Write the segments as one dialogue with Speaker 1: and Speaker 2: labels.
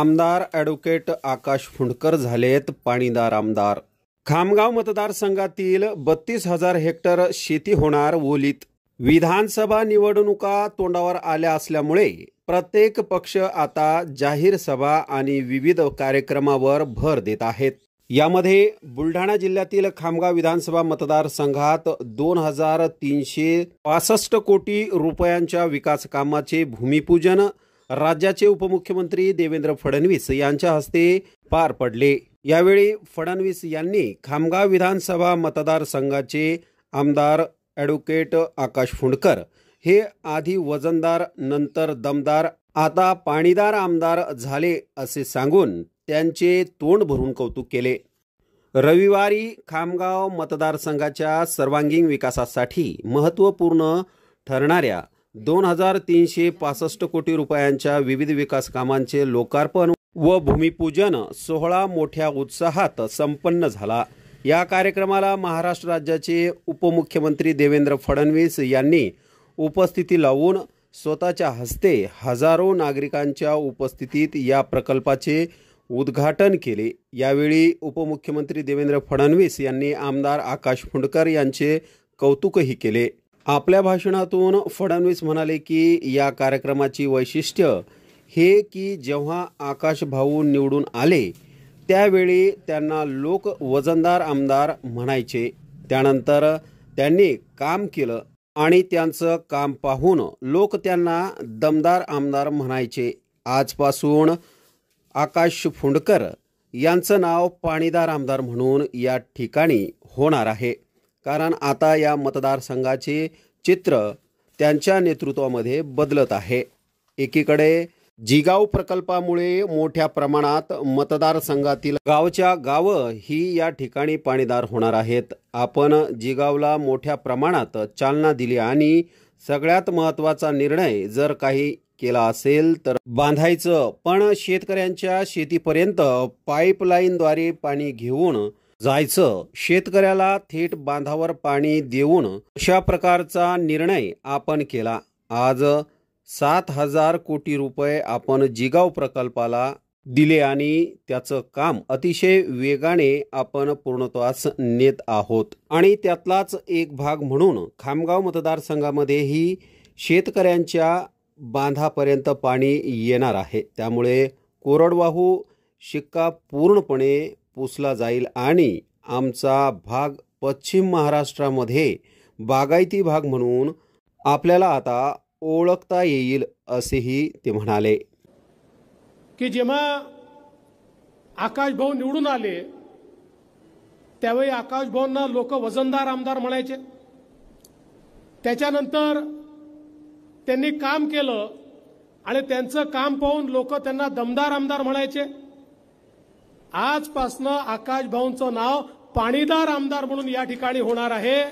Speaker 1: आमदार ॲडव्होकेट आकाश फुंडकर झालेत पाणीदार आमदार। खामगाव मतदारसंघातील 32,000 हेक्टर शेती होणार ओलीत। विधानसभा निवडणुका तोंडावर आल्या असल्यामुळे प्रत्येक पक्ष आता जाहीर सभा आणि विविध कार्यक्रमावर भर देत आहेत। यामध्ये बुलढाणा जिल्ह्यातील खामगाव विधानसभा मतदारसंघात 2,365 कोटी रुपयांच्या विकास कामाचे भूमिपूजन राज्याचे उपमुख्यमंत्री देवेंद्र फडणवीस यांच्या हस्ते पार पडले। यावेळी फडणवीस यांनी खामगाव विधानसभा मतदारसंघाचे आमदार ॲडव्होकेट आकाश फुंडकर हे आधी वजनदार नंतर दमदार आता पाणीदार आमदार झाले असे सांगून त्यांचे तोंड भरून कौतुक केले। रविवारी खामगाव मतदारसंघाच्या सर्वांगीण विकासासाठी महत्त्वपूर्ण ठरणाऱ्या 2,365 कोटी रुपयांच्या विविध विकास कामांचे लोकार्पण व भूमिपूजन सोहळा मोठ्या उत्साहात संपन्न झाला। या कार्यक्रमाला महाराष्ट्र राज्याचे उपमुख्यमंत्री देवेंद्र फडणवीस यांनी उपस्थिती लावून स्वतःच्या हस्ते हजारो नागरिकांच्या उपस्थितीत या प्रकल्पाचे उद्घाटन केले। यावेळी उपमुख्यमंत्री देवेंद्र फडणवीस यांनी आमदार आकाश फुंडकर यांचे कौतुकही केले। आपल्या भाषणातून फडणवीस म्हणाले की या कार्यक्रमाची वैशिष्ट्य हे की जेव्हा आकाश भाऊ निवडून आले त्यावेळी त्यांना लोक वजनदार आमदार म्हणायचे, त्यानंतर त्यांनी काम केलं आणि त्यांचं काम पाहून लोक त्यांना दमदार आमदार म्हणायचे। आजपासून आकाश फुंडकर यांचं नाव पाणीदार आमदार म्हणून या ठिकाणी होणार आहे, कारण आता या मतदारसंघाचे चित्र त्यांच्या नेतृत्वामध्ये बदलत आहे। एकीकडे जिगाव प्रकल्पामुळे मोठ्या प्रमाणात मतदारसंघातील गावच्या गावं ही या ठिकाणी पाणीदार होणार आहेत। आपण जिगावला मोठ्या प्रमाणात चालना दिली आणि सगळ्यात महत्त्वाचा निर्णय जर काही केला असेल तर बांधायचं, पण शेतकऱ्यांच्या शेतीपर्यंत पाईपलाईनद्वारे पाणी घेऊन जायचं, शेतकऱ्याला थेट बांधावर पाणी देऊन अशा प्रकारचा निर्णय आपण केला। आज 7,000 कोटी रुपये आपण जिगाव प्रकल्पाला दिले आणि त्याचं काम अतिशय वेगाने आपण पूर्णत्वास नेत आहोत आणि त्यातलाच एक भाग म्हणून खामगाव मतदारसंघामध्येही शेतकऱ्यांच्या बांधापर्यंत पाणी येणार आहे। त्यामुळे कोरडवाहू शिक्का पूर्णपणे पुसला जाईल आणि आमचा भाग पश्चिम महाराष्ट्रामध्ये बागायती भाग म्हणून आपल्याला आता ओळखता येईल असेही ते म्हणाले।
Speaker 2: की जेव्हा आकाश भाऊ निवडून आले त्यावेळी आकाश भाऊंना लोक वजनदार आमदार म्हणायचे, त्याच्यानंतर त्यांनी काम केलं आणि त्यांचं काम पाहून लोक त्यांना दमदार आमदार म्हणायचे। आजपासून आकाश भाऊंचं नाव पाणीदार आमदार म्हणून या ठिकाणी होणार आहे,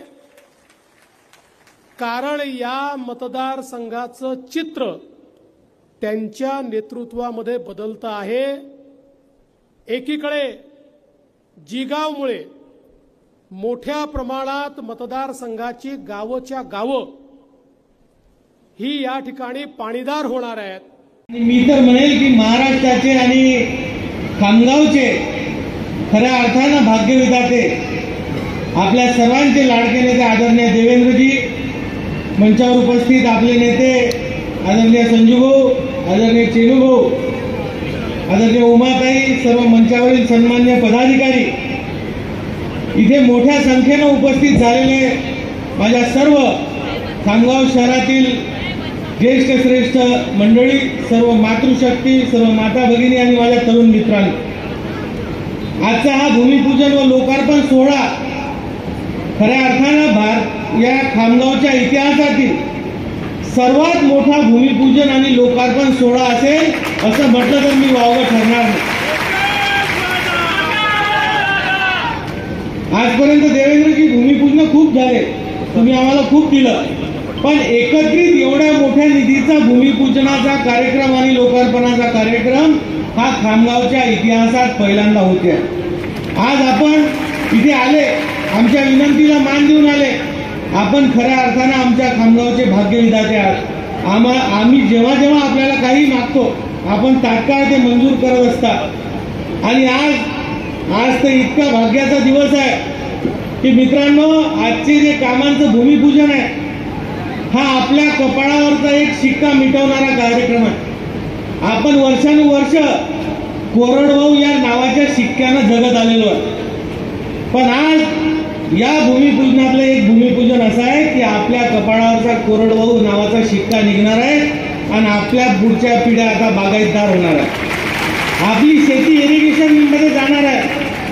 Speaker 2: कारण या मतदारसंघाचं चित्र त्यांच्या नेतृत्वामध्ये बदलतं आहे। एकीकडे जिगावमुळे मोठ्या प्रमाणात मतदारसंघाची गावच्या गावं ही या ठिकाणी पाणीदार होणार आहेत।
Speaker 3: मी तर म्हणेल की महाराष्ट्राचे आणि खामगावचे खऱ्या अर्थानं भाग्यविधाते आपल्या सर्वांचे लाडके नेते आदरणीय देवेंद्रजी, मंचावर उपस्थित आपले नेते आदरणीय संजूभाऊ, आदरणीय चेनूभाऊ, आदरणीय उमाताई, सर्व मंचावरील सन्मान्य पदाधिकारी, इथे मोठ्या संख्येनं उपस्थित झालेले माझ्या सर्व खामगाव शहरातील ज्येष्ठ श्रेष्ठ मंडळी, सर्व मातृशक्ती, सर्व माता भगिनी आणि माझ्या तरुण मित्रांनो, आजचा हा भूमिपूजन व लोकार्पण सोहळा खऱ्या अर्थानं या खामगावच्या इतिहासातील सर्वात मोठा भूमिपूजन आणि लोकार्पण सोहळा असेल असं म्हटलं तर मी वावगं ठरणार नाही। आजपर्यंत देवेंद्रजी भूमिपूजन खूप झाले, तुम्ही आम्हाला खूप दिलं, पण एकत्रित एवढ्या मोठ्या निधीचा भूमिपूजनाचा कार्यक्रम आणि लोकार्पणाचा कार्यक्रम हा खामगावच्या इतिहासात पहिल्यांदा होते। आज आपण इथे आले, आमच्या विनंतीला मान देऊन आले, आपण खऱ्या अर्थानं आमच्या खामगावचे भाग्यविधाते आहात। आम्ही जेव्हा जेव्हा आपल्याला काही मागतो आपण तात्काळ ते मंजूर करत असता। आणि आज तर इतका भाग्याचा दिवस आहे की मित्रांनो, आजचे जे कामांचं भूमिपूजन आहे हा आपल्या कपाळावरचा एक शिक्का मिटवणारा कार्यक्रम आहे। आपण वर्षानुवर्ष कोरडवाहू या नावाच्या शिक्क्यानं जगत आलेलो आहे, पण आज या भूमिपूजनातलं एक भूमिपूजन असं आहे की आपल्या कपाळावरचा कोरडवाहू नावाचा शिक्का निघणार आहे आणि आपल्या पुढच्या पिढ्या आता बागायतदार होणार आहे। आपली शेती इरिगेशन मध्ये जाणार आहे,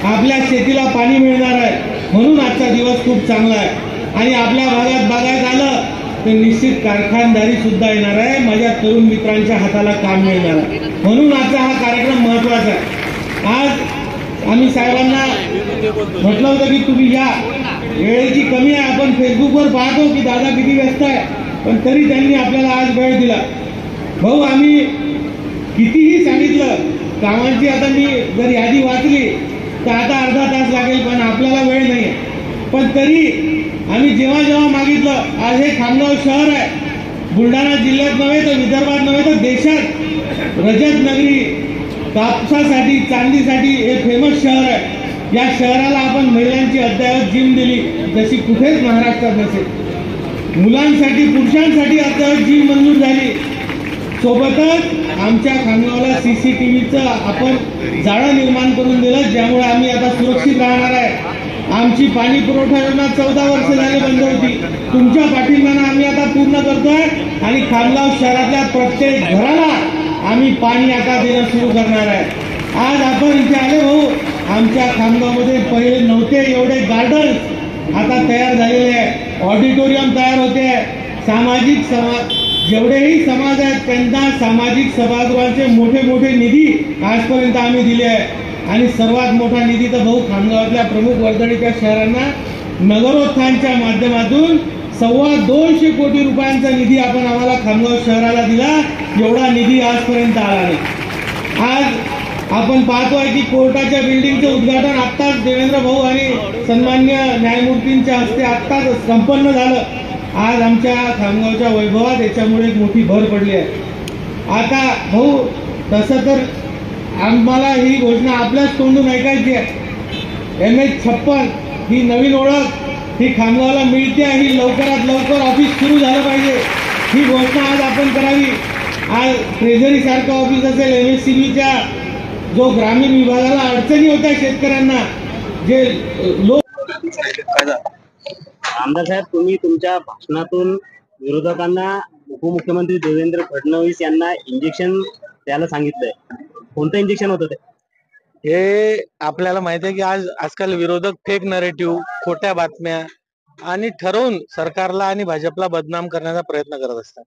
Speaker 3: आपल्या शेतीला पाणी मिळणार आहे, म्हणून आजचा दिवस खूप चांगला आहे। आणि आपल्या भागात बागायत आलं तर निश्चित कारखानदारी सुद्धा येणार आहे, माझ्या तरुण मित्रांच्या हाताला काम मिळणार आहे, म्हणून आजचा हा कार्यक्रम महत्वाचा आहे। आज आम्ही साहेबांना म्हटलं होतं की तुम्ही या, वेळेची कमी आहे, आपण फेसबुकवर पाहतो की दादा किती व्यस्त आहे, पण तरी त्यांनी आपल्याला आज वेळ दिला। भाऊ, आम्ही कितीही सांगितलं कामांची, आता मी जर यादी वाचली तर आता अर्धा तास लागेल, पण आपल्याला वेळ नाही आहे। पण तरी आम्ही जेव्हा जेव्हा मागितलं, आज हे खामगाव शहर आहे, बुलढाणा जिल्ह्यात नव्हे तर विदर्भात नव्हे तर देशात रजत नगरी, कापसासाठी चांदीसाठी हे फेमस शहर आहे। या शहराला आपण महिलांची अद्ययावत जिम दिली जशी कुठेच महाराष्ट्रात नसेल, मुलांसाठी पुरुषांसाठी अद्ययावत जिम मंजूर झाली, सोबतच आमच्या खामगावला CCTVचं आपण जाळं निर्माण करून दिलं, ज्यामुळे आम्ही आता सुरक्षित राहणार आहे। आमची पाणी पुरवठा योजना 14 वर्ष झाली बंद होती, तुमच्या पाठिंब्यानं आम्ही आता पूर्ण करतोय आणि खामगाव शहरातल्या प्रत्येक घराला आम्ही पाणी आता देणं सुरू करणार आहे। आज आपण इथे आले भाऊ, आमच्या खामगावमध्ये पहिले नव्हते एवढे गार्डन्स आता तयार झालेले आहे, ऑडिटोरियम तयार होते आहे, जेवढेही समाज आहेत त्यांना सामाजिक सभागृहांचे मोठे मोठे निधी आजपर्यंत आम्ही दिले आहे। आणि सर्वात मोठा निधी तर भाऊ खामगावातल्या प्रमुख वर्दळीच्या शहरांना नगरोत्थानच्या माध्यमातून 225 कोटी रुपयांचा निधी आपण आम्हाला खामगाव शहराला दिला, एवढा निधी आजपर्यंत आला नाही। आज आपण पाहतोय की कोर्टाच्या बिल्डिंगचं उद्घाटन आत्ताच देवेंद्र भाऊ आणि सन्मान्य न्यायमूर्तींच्या हस्ते आत्ताच संपन्न झालं। आज आमच्या खामगावच्या वैभवात याच्यामुळे एक मोठी भर पडली आहे। आता भाऊ, तसं तर आम्हाला ही घोषणा आपल्याच तोंडून ऐकायची आहे, MH56 ही नवीन ओळख ही खामगावला मिळते आहे, ही लवकरात लवकर ऑफिस सुरू झालं पाहिजे, ही घोषणा आज आपण करावी। आज ट्रेझरी सारखं ऑफिस असेल, MSCBच्या जो ग्रामीण विभागाला अडचणी होत्या शेतकऱ्यांना, जे लोक
Speaker 4: आमदार साहेब, तुम्ही तुमच्या भाषणातून विरोधकांना उपमुख्यमंत्री देवेंद्र फडणवीस यांना इंजेक्शन द्यायला सांगितलंय, कोणतं इंजेक्शन होतं ते?
Speaker 5: हे आपल्याला माहिती आहे की आजकाल विरोधक फेक नरेटिव्ह, खोट्या बातम्या आणि ठरवून सरकारला आणि भाजपला बदनाम करण्याचा प्रयत्न करत असतात,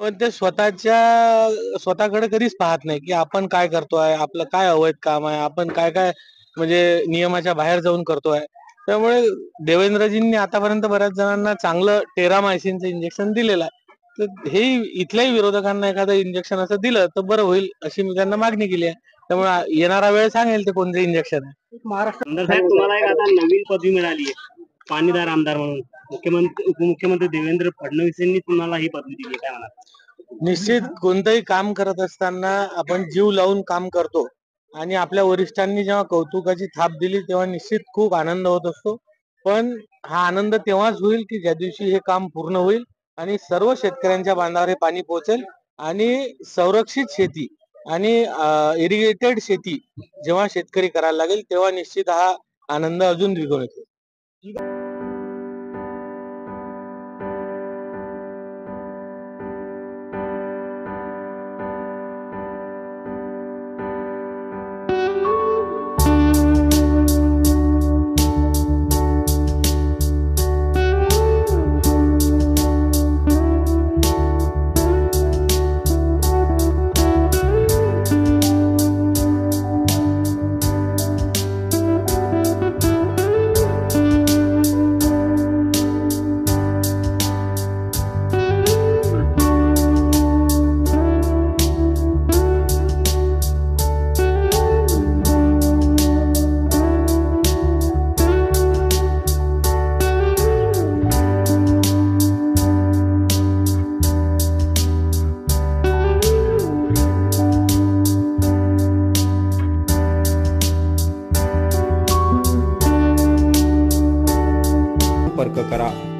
Speaker 5: पण ते स्वतःकडे कधीच पाहत नाही की आपण काय करतोय, आपलं काय अवैध काम आहे, आपण काय काय म्हणजे नियमाच्या बाहेर जाऊन करतोय। त्यामुळे देवेंद्रजींनी आतापर्यंत बऱ्याच जणांना चांगलं टेरामायसिनचं इंजेक्शन दिलेलं आहे, तर हे इथल्याही विरोधकांना एखादं इंजेक्शन असं दिलं तर बरं होईल अशी मी त्यांना मागणी केली आहे। त्यामुळे येणारा वेळ सांगेल ते कोणते इंजेक्शन आहे।
Speaker 4: महाराष्ट्र आमदार साहेब, तुम्हाला एक आता नवीन पदवी मिळाली आहे, पाणीदार आमदार म्हणून। उपमुख्यमंत्री देवेंद्र फडणवीस यांनी तुम्हाला ही पदवी दिली, काय म्हणा?
Speaker 5: निश्चित कोणतंही काम करत असताना आपण जीव लावून काम करतो आणि आपल्या वरिष्ठांनी जेव्हा कौतुकाची थाप दिली तेव्हा निश्चित खूप आनंद होत असतो, पण हा आनंद तेव्हाच होईल की ज्या दिवशी हे काम पूर्ण होईल आणि सर्व शेतकऱ्यांच्या बांधावर हे पाणी पोहोचेल आणि संरक्षित शेती आणि इरिगेटेड शेती जेव्हा शेतकरी करायला लागेल तेव्हा निश्चित हा आनंद अजून द्विगुण होईल।
Speaker 1: संपर्क करा.